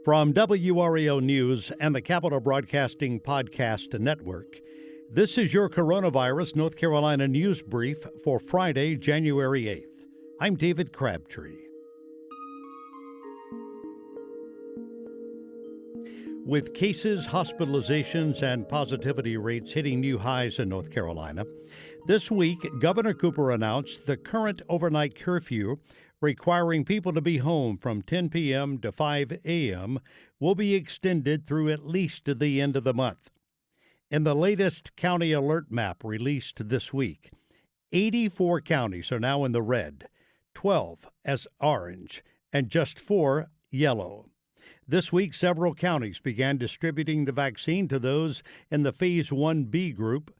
From WRAO News and the Capital Broadcasting Podcast Network, this is your Coronavirus North Carolina News Brief for Friday, January 8th. I'm David Crabtree. With cases, hospitalizations, and positivity rates hitting new highs in North Carolina, this week Governor Cooper announced the current overnight curfew requiring people to be home from 10 p.m. to 5 a.m. will be extended through at least the end of the month. In the latest county alert map released this week, 84 counties are now in the red, 12 as orange, and just 4 yellow. This week, several counties began distributing the vaccine to those in the Phase 1B group,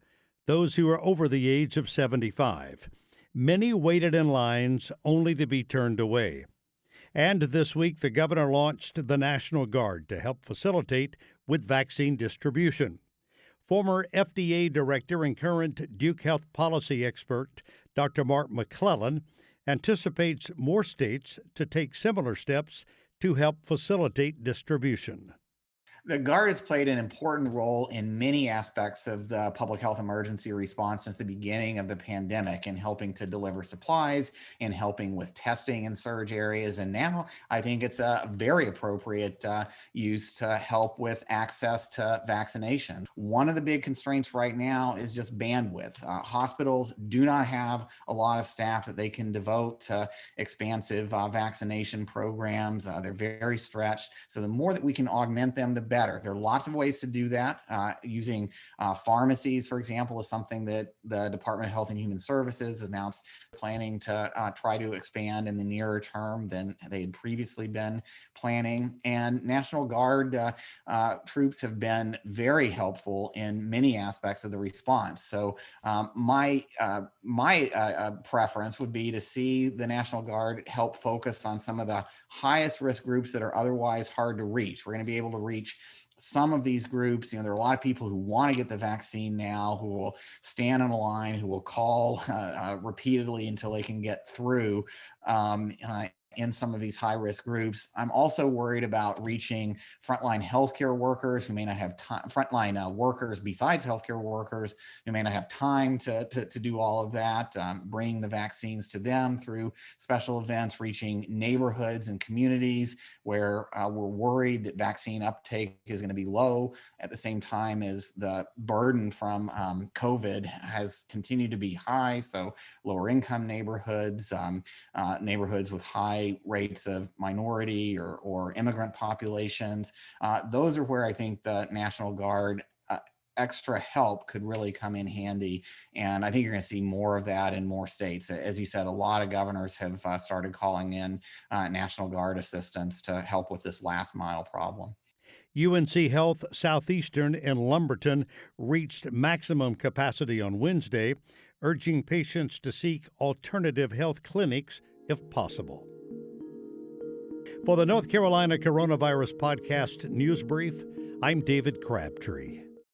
those who are over the age of 75. Many waited in lines only to be turned away. And this week, the governor launched the National Guard to help facilitate with vaccine distribution. Former FDA director and current Duke Health policy expert Dr. Mark McClellan anticipates more states to take similar steps to help facilitate distribution. The Guard has played an important role in many aspects of the public health emergency response since the beginning of the pandemic in helping to deliver supplies, in helping with testing in surge areas. And now I think it's a very appropriate use to help with access to vaccination. One of the big constraints right now is just bandwidth. Hospitals do not have a lot of staff that they can devote to expansive vaccination programs. They're very stretched. So the more that we can augment them, the better. There are lots of ways to do that. Using pharmacies, for example, is something that the Department of Health and Human Services announced planning to try to expand in the nearer term than they had previously been planning. And National Guard troops have been very helpful in many aspects of the response. So my preference would be to see the National Guard help focus on some of the highest risk groups that are otherwise hard to reach. We're going to be able to reach some of these groups. There are a lot of people who want to get the vaccine now, who will stand on a line, who will call repeatedly until they can get through in some of these high-risk groups. I'm also worried about reaching frontline healthcare workers who may not have time, frontline workers besides healthcare workers who may not have time to do all of that, bringing the vaccines to them through special events, reaching neighborhoods and communities where we're worried that vaccine uptake is going to be low at the same time as the burden from COVID has continued to be high. So lower income neighborhoods, neighborhoods with high rates of minority or immigrant populations. Those are where I think the National Guard extra help could really come in handy. And I think you're going to see more of that in more states. As you said, a lot of governors have started calling in National Guard assistance to help with this last mile problem. UNC Health Southeastern in Lumberton reached maximum capacity on Wednesday, urging patients to seek alternative health clinics if possible. For the North Carolina Coronavirus Podcast News Brief, I'm David Crabtree.